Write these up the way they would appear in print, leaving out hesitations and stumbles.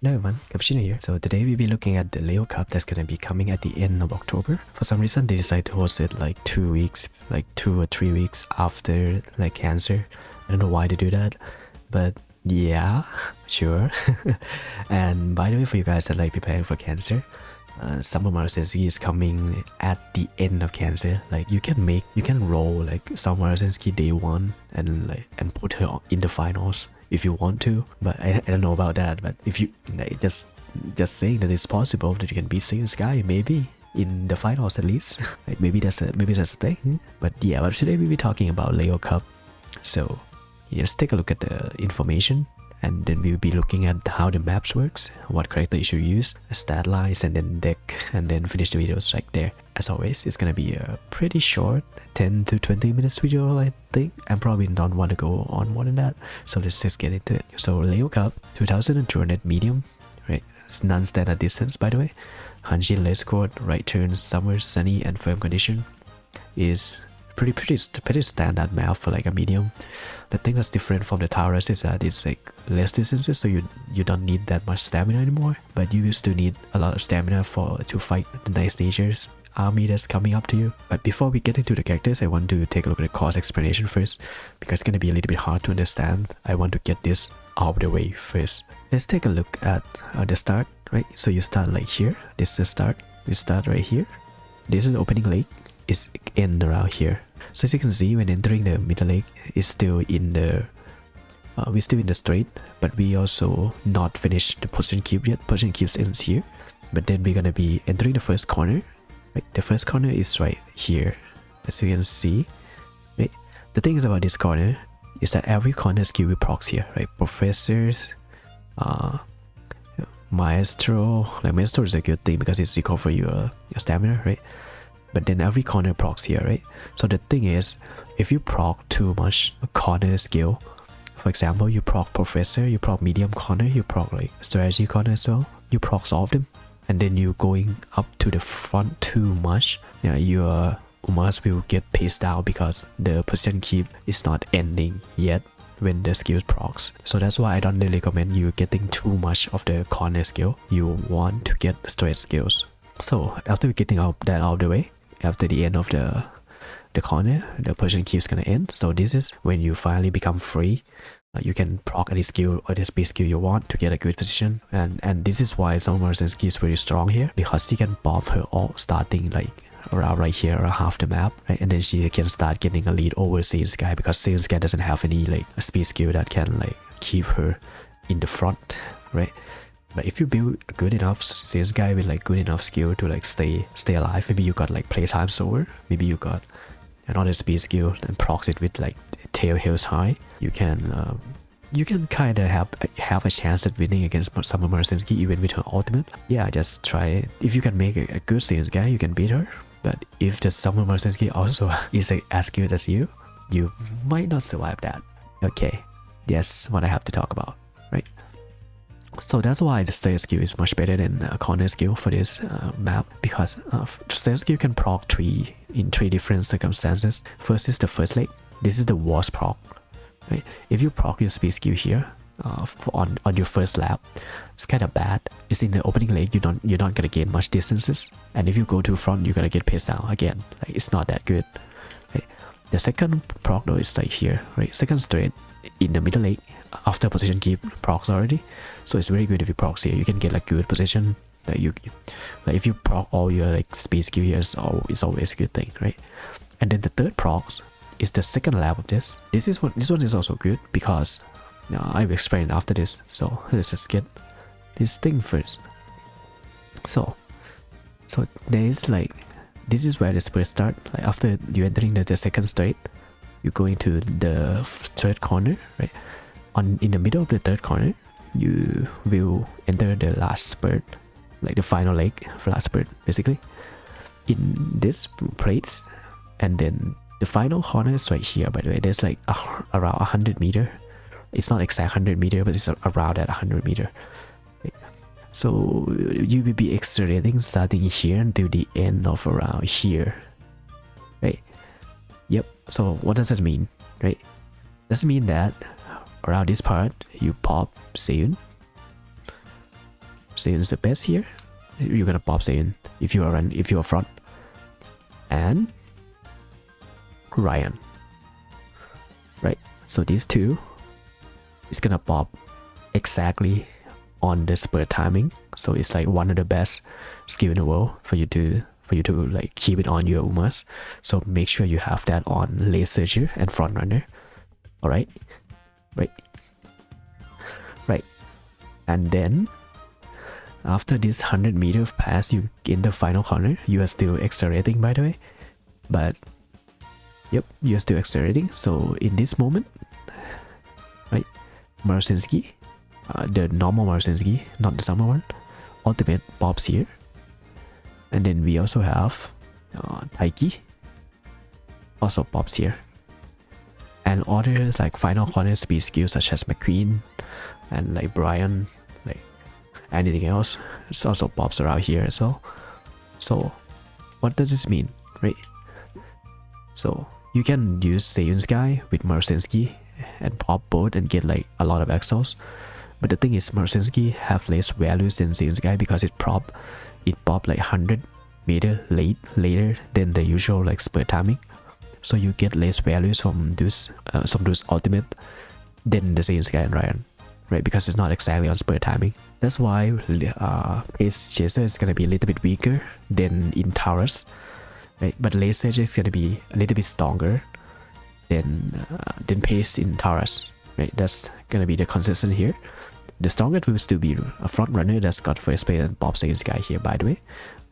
Hello everyone, Cappuccino here. So today we'll be looking at the Leo Cup that's gonna be coming at the end of October. For some reason they decided to host it like 2 weeks, like 2 or 3 weeks after like Cancer. I don't know why they do that, but yeah, sure. And by the way, for you guys that like preparing for Cancer, Summer Senski is coming at the end of Cancer. Like you can roll like Summer Senski day 1 and put her in the finals if you want to, but I don't know about that. But if you like, just saying that it's possible that you can beat Seiun Sky maybe in the finals at least. Like maybe that's a thing. But yeah, but today we'll be talking about Leo Cup. So yeah, let's take a look at the information, and then we'll be looking at how the maps works, what character you should use, stat lines, and then deck, and then finish the videos right there. As always, it's gonna be a pretty short 10 to 20 minutes video, I think. I probably don't want to go on more than that, so let's just get into it. So Leo Cup 2200 medium, right? It's non-standard distance, by the way. Hanshin less court, right turn, summer, sunny, and firm condition is pretty standard map for like a medium. The thing that's different from the Taurus is that it's like less distances, so you don't need that much stamina anymore, but you used to need a lot of stamina to fight the Nice Nature's army that's coming up to you. But before we get into the characters, I want to take a look at the course explanation first, because it's gonna be a little bit hard to understand. I want to get this out of the way first. Let's take a look at the start, right? So you start like here. This is the start. You start right here. This is the opening lake. Is end around here. So as you can see, when entering the middle lake, is still in the we're still in the straight, but we also not finished the position cube yet. Position cube ends here, but then we're gonna be entering the first corner. Right, the first corner is right here, as you can see. Right, the thing is about this corner is that every corner skill will procs here. Right, professors, maestro. Like maestro is a good thing because it's equal for your stamina, right? But then every corner procs here, right? So the thing is, if you proc too much corner skill, for example, you proc professor, you proc medium corner, you proc like strategy corner as well, you proc all of them, and then you going up to the front too much, yeah, your Umas will get paced down because the position keep is not ending yet when the skills procs. So that's why I don't really recommend you getting too much of the corner skill. You want to get straight skills. So after getting that out of the way, after the end of the corner, the position keeps gonna end. So this is when you finally become free. You can proc any skill or the speed skill you want to get a good position, and this is why Summer Senski is very strong here, because she can buff her all starting like around right here, around half the map, right? And then she can start getting a lead over Seiun Sky, because Seiun Sky doesn't have any like a speed skill that can like keep her in the front, right? But if you build good enough Seiun Sky with like good enough skill to like stay alive, maybe you got like playtime solar, maybe you got another speed skill and procs it with like tail heals high, you can kind of have a chance at winning against Summer Senski even with her ultimate. Yeah, just try it. If you can make a good Seiun Sky, you can beat her. But if the Summer Senski also is like, as good as you might not survive that. Okay, that's what I have to talk about, right? So that's why the straight skill is much better than corner skill for this map, because straight skill can proc in three different circumstances. First is the first leg. This is the worst proc. Right? If you proc your speed skill here on your first lap, it's kind of bad. It's in the opening leg. You're not gonna gain much distances, and if you go too front, you're gonna get paced down again. Like, it's not that good. Right? The second proc though is like here, right? Second straight in the middle leg after position keep procs already, so it's very good if you procs here. You can get like good position. Like like if you proc all your like speed skill here, it's always a good thing, right? And then the third procs is the second lap of this. This one is also good because I will explain after this. So let's just get this thing first. So there is like, this is where the spread start. Like after you entering the second straight, you go into the third corner, right? In the middle of the third corner, you will enter the last spurt, like the final leg for last spurt, basically, in this place. And then the final corner is right here, by the way. There's like around 100 meter. It's not exact 100 meter, but it's around that 100 meter. Right? So you will be accelerating starting here until the end of around here, right? Yep. So what does that mean, right? Does it mean that around this part you pop Seiun, seiun is the best here, you're gonna pop seiun if you are front. And Ryan, right? So these two is gonna pop exactly on the spur timing. So it's like one of the best skill in the world for you to like keep it on your Umas. So make sure you have that on Late Surger and Front Runner. All right, right. And then after this 100-meter pass, you in the final corner, you are still accelerating, by the way. But yep, you are still accelerating. So in this moment, right, Marcinski, the normal Marcinski, not the summer one, ultimate pops here. And then we also have Taiki, also pops here. And other like final corner speed skills such as McQueen and like Brian, like anything else, it also pops around here as well. So what does this mean, right? So you can use Seiyun's guy with Marcinski and pop both and get like a lot of exos. But the thing is, Marcinski have less values than Seiyun's guy because it pop like 100-meter later than the usual like spur timing. So you get less values from those ultimate than the Seiyun's guy and Ryan, right? Because it's not exactly on spur timing. That's why Pace Chaser is gonna be a little bit weaker than in Taurus, right? But Late Surge is gonna be a little bit stronger than Pace in Taurus, right? That's gonna be the consistent here. The strongest will still be a front runner that's got first play and pop Seiyun's guy here, by the way.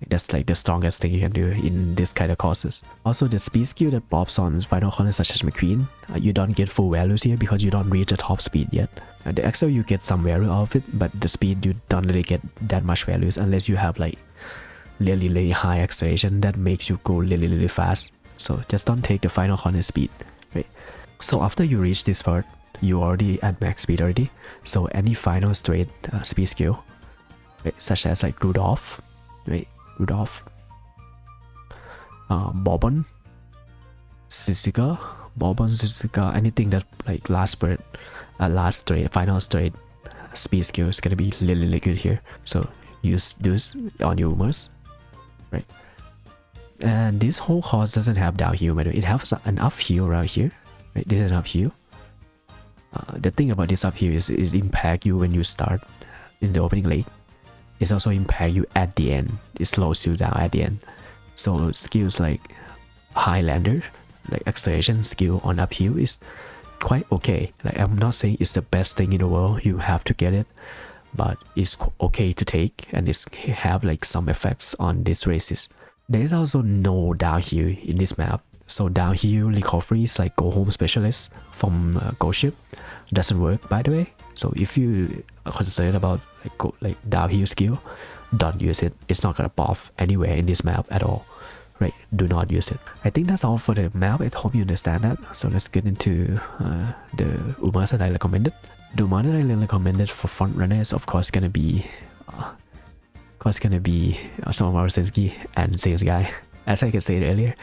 That's like the strongest thing you can do in this kind of courses. Also, the speed skill that pops on final corners such as McQueen, you don't get full values here because you don't reach the top speed yet. The XL you get some value out of it, but the speed you don't really get that much values unless you have like really high acceleration that makes you go really fast. So just don't take the final corner speed, right? So after you reach this part, you already at max speed already. So any final straight speed skill, right, such as like Rudolph, right? Bourbon, Suzuka, anything that like last straight, final straight speed skill is gonna be really good here. So use those on your Umas, right? And this whole course doesn't have downhill, by the way. It has an uphill right here, right? This is an uphill. The thing about this uphill is impact you when you start in the opening lane. It's also impact you at the end. It slows you down at the end. So skills like Highlander, like acceleration skill on uphill is quite okay. Like I'm not saying it's the best thing in the world, you have to get it, but it's okay to take and it's have like some effects on these races. There is also no downhill in this map. So downhill recovery is like go home specialist from Ghost Ship. Doesn't work, by the way. So if you are concerned about like downhill skill, don't use it. It's not gonna pop anywhere in this map at all, right? Do not use it. I think that's all for the map. I hope you understand that. So let's get into the Umas that I recommended. The Uma that I recommended for front runner is of course gonna be Samaru Senski and Seiyun's guy. As I can say earlier,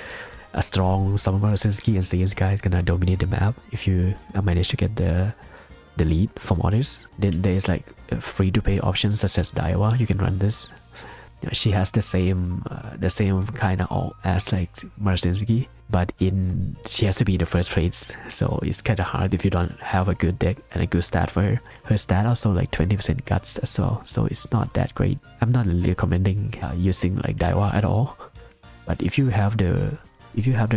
a strong Samaru Senski and Seiyun's guy is gonna dominate the map if you manage to get the lead from others. Then there's like free to pay options such as Daiwa. You can run this. She has the same kind of ult as like Marcinski, but she has to be the first place, so it's kind of hard if you don't have a good deck and a good stat for her. Her stat also like 20% guts as well, so it's not that great. I'm not really recommending using like Daiwa at all, but if you have the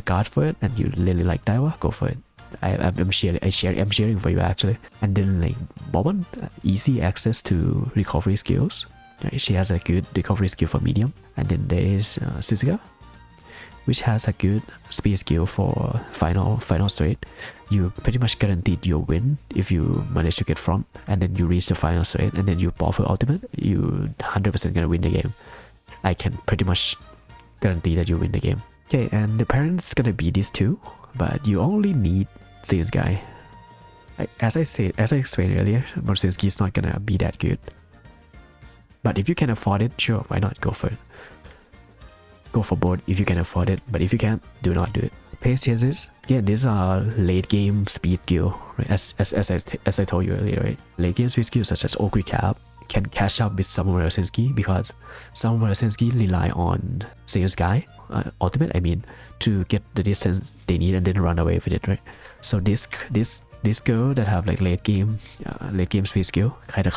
card for it and you really like Daiwa, go for it. I'm cheering for you actually. And then like Bourbon, easy access to recovery skills. Right? She has a good recovery skill for medium. And then there is Suzuka, which has a good speed skill for final straight. You pretty much guaranteed your win if you manage to get front and then you reach the final straight and then you pop her ultimate. You 100% gonna win the game. I can pretty much guarantee that you win the game. Okay, and the parent's gonna be these two, but you only need Seiyun's guy. As I explained earlier, Marcinski is not gonna be that good. But if you can afford it, sure, why not? Go for it. Go for both if you can afford it, but if you can't, do not do it. Pace chasers, again, these are late game speed skill, right? As I told you earlier, right? Late game speed skills such as Okri can catch up with Smaru because Smaru rely on Seiyun's guy, ultimate, I mean, to get the distance they need and then run away with it, right? So this girl that have like late game speed skill kind of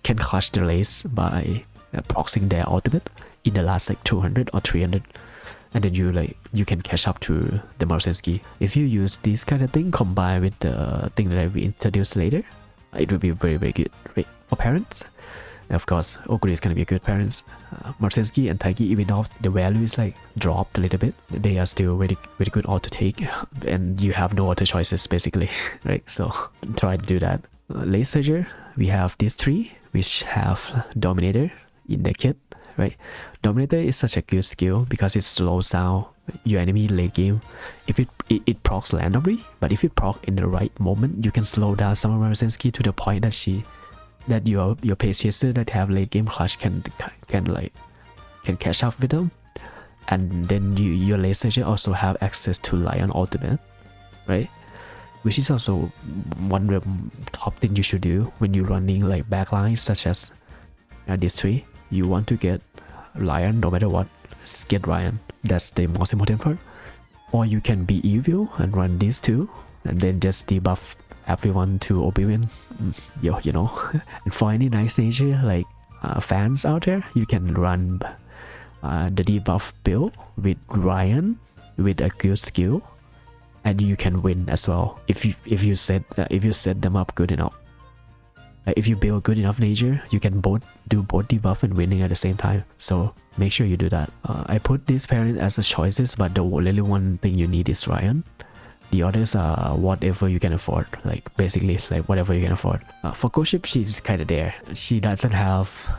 can clutch the race by proxying their ultimate in the last like 200 or 300, and then you can catch up to the Marcinski. If you use this kind of thing combined with the thing that I will introduce later, it will be very good, right? For parents, of course, Oguri is gonna be a good parents. Marcinski and Taiki, even though the value is like dropped a little bit, they are still very good all to take, and you have no other choices basically, right? So try to do that. Late Surger, we have these three, which have Dominator in the kit, right? Dominator is such a good skill because it slows down your enemy late game. If it procs randomly, but if it proc in the right moment, you can slow down Summer Marcinski to the point that your pace chaser that have late game clutch can catch up with them, and then your late surger also have access to Lion ultimate, right? Which is also one of the top thing you should do when you're running like backlines such as these three. You want to get Lion no matter what, get Lion. That's the most important part. Or you can be evil and run these two and then just debuff everyone to Oblivion, you know. And for any nice nature like fans out there, you can run the debuff build with Ryan with a good skill, and you can win as well if you set them up good enough. If you build good enough nature, you can do both debuff and winning at the same time. So make sure you do that. I put these parents as the choices, but the only one thing you need is Ryan. The others are whatever you can afford, like basically like whatever you can afford. For Goship, she's kind of there. She doesn't have,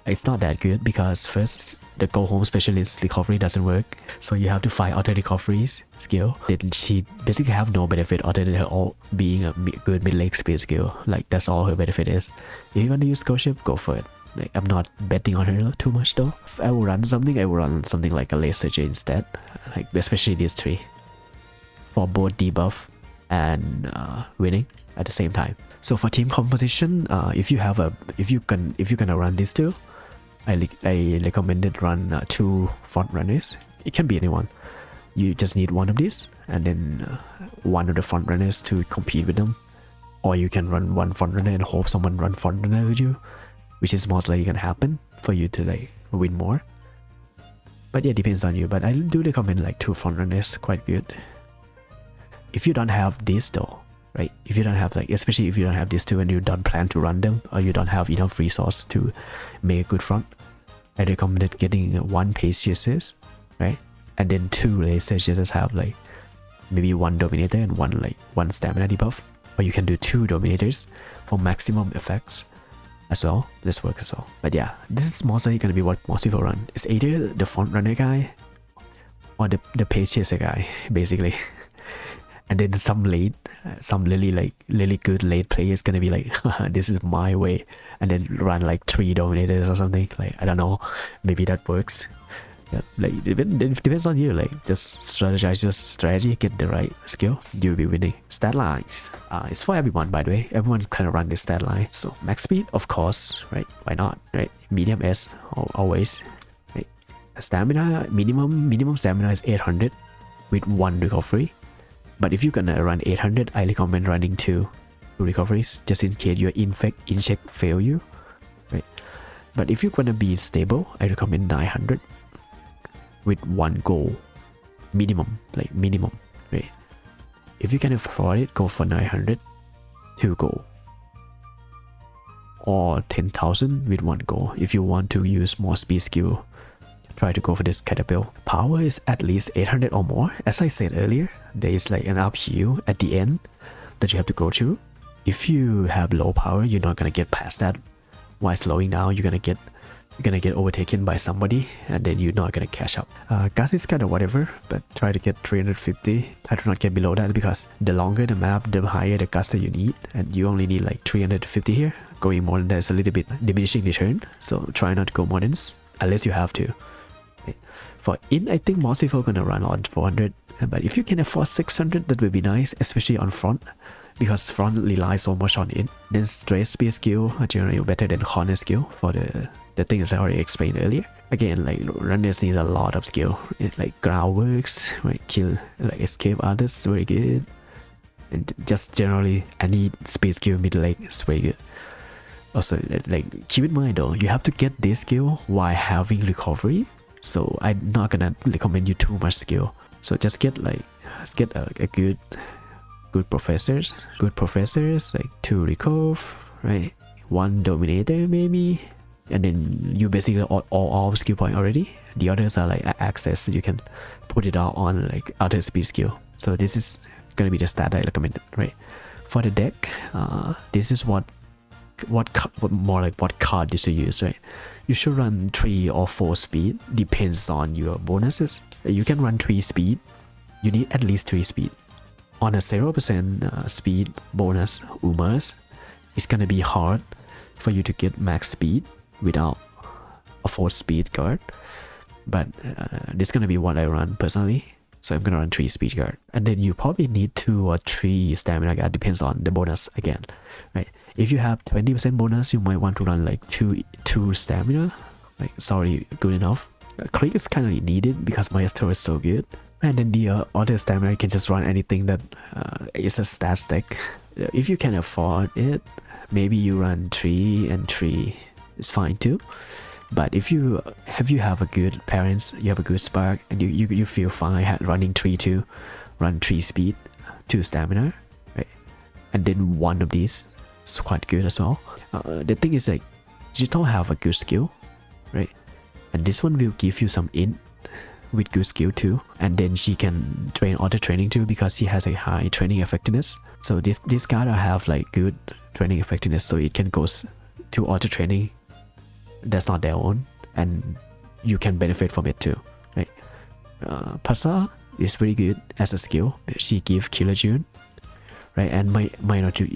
it's not that good because first the go home specialist recovery doesn't work, so you have to find other recoveries skill. Then she basically have no benefit other than her all being a good mid-lane speed skill. Like that's all her benefit is. If you want to use Goship, go for it. Like I'm not betting on her too much though. If I will run something, I will run something like a laser J instead, like especially these three, for both debuff and winning at the same time. So for team composition, if you're gonna run these two, I recommended run two front runners. It can be anyone. You just need one of these and then one of the front runners to compete with them, or you can run one front runner and hope someone run front runner with you, which is most likely gonna happen for you to like win more. But yeah, depends on you. But I do recommend like two front runners, quite good. If you don't have this though, right? If you don't have like, especially if you don't have these two and you don't plan to run them, or you don't have enough resource to make a good front, I recommended getting one pace chasers, right? And then two laser chasers have like maybe one dominator and one stamina debuff, or you can do two dominators for maximum effects as well. This works as well. But yeah, this is mostly gonna be what most people run. It's either the front runner guy or the pace chaser guy, basically. And then some really good late player is gonna be like, this is my way, and then run like 3 dominators or something. Like I don't know, maybe that works. Yeah, like it depends on you. Like just strategize your strategy, get the right skill, you'll be winning. Stat lines, it's for everyone by the way. Everyone's kind of run this stat line. So max speed, of course, right? Why not, right? Medium S, always, right? Stamina, minimum stamina is 800 with 1 recovery. But if you're gonna run 800, I recommend running 2 recoveries just in case your in-check fail you, right? But if you're gonna be stable, I recommend 900 with 1 goal minimum, like minimum, right? If you can afford it, go for 900, 2 goal, or 10,000 with 1 goal. If you want to use more speed skill, try to go for this kind of build. Power is at least 800 or more. As I said earlier, there is like an uphill at the end that you have to go through. If you have low power, you're not gonna get past that. While slowing down, you're gonna get overtaken by somebody, and then you're not gonna catch up. Gas is kind of whatever, but try to get 350. Try to not get below that, because the longer the map, the higher the gas that you need, and you only need like 350 here. Going more than that is a little bit diminishing return, so try not to go more than this unless you have to. For in, I think most people are gonna run on 400, but if you can afford 600, that would be nice, especially on front. because front relies so much on it. Then straight speed skill are generally better than corner skill for the things I already explained earlier. Again, like runners need a lot of skill, like ground works, right? Kill, like escape others, very good. And just generally any speed skill mid leg is very good. Also, like keep in mind though, you have to get this skill while having recovery. So I'm not gonna recommend you too much skill. So just get a good professors, like 2 recove, right? 1 dominator maybe, and then you basically all skill point already. The others are like access, so you can put it out on like other speed skill. So this is gonna be the stat I recommended, right? For the deck, this is what card you should use, right? You should run 3 or 4 speed, depends on your bonuses. You can run 3 speed, you need at least 3 speed. On a 0% speed bonus Umas, it's gonna be hard for you to get max speed without a 4 speed card. But this is gonna be what I run personally. So I'm gonna run 3 speed card. And then you probably need 2 or 3 stamina card, depends on the bonus again, right? If you have 20% bonus, you might want to run like 2 stamina. Like, sorry, good enough. Crit is kind of needed because Maestro is so good. And then the other stamina, you can just run anything that is a stat stack. If you can afford it, maybe you run 3 and 3 is fine too. But if you have a good parents, you have a good spark, and you feel fine running 3 too, run 3 speed, 2 stamina, right? And then one of these is quite good as well. The thing is, like, you don't have a good skill, right? And this one will give you some int with good skill too, and then she can train auto training too because she has a high training effectiveness. So this card have like good training effectiveness, so it can go to auto training that's not their own, and you can benefit from it too, right? Pasa is very good as a skill. She give Killer June, right? And my not you,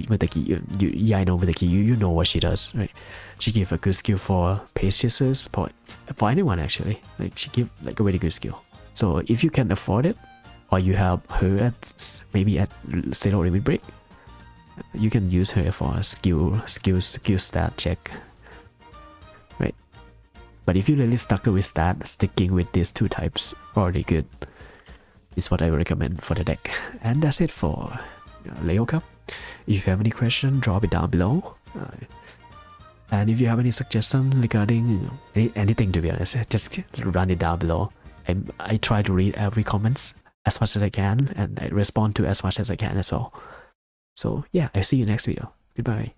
yeah, I know Mitaki, you know what she does, right? She give a good skill for pace chasers, for anyone actually. Like, she give like a very good skill. So if you can afford it, or you have her at maybe at zero limit break, you can use her for a skill stat check, right? But if you really stuck with stat, sticking with these 2 types already good is what I recommend for the deck. And that's it for Leo Cup. If you have any question, drop it down below. And if you have any suggestion regarding anything, to be honest, just run it down below. I try to read every comments as much as I can, and I respond to as much as I can as well. So yeah, I'll see you next video. Goodbye.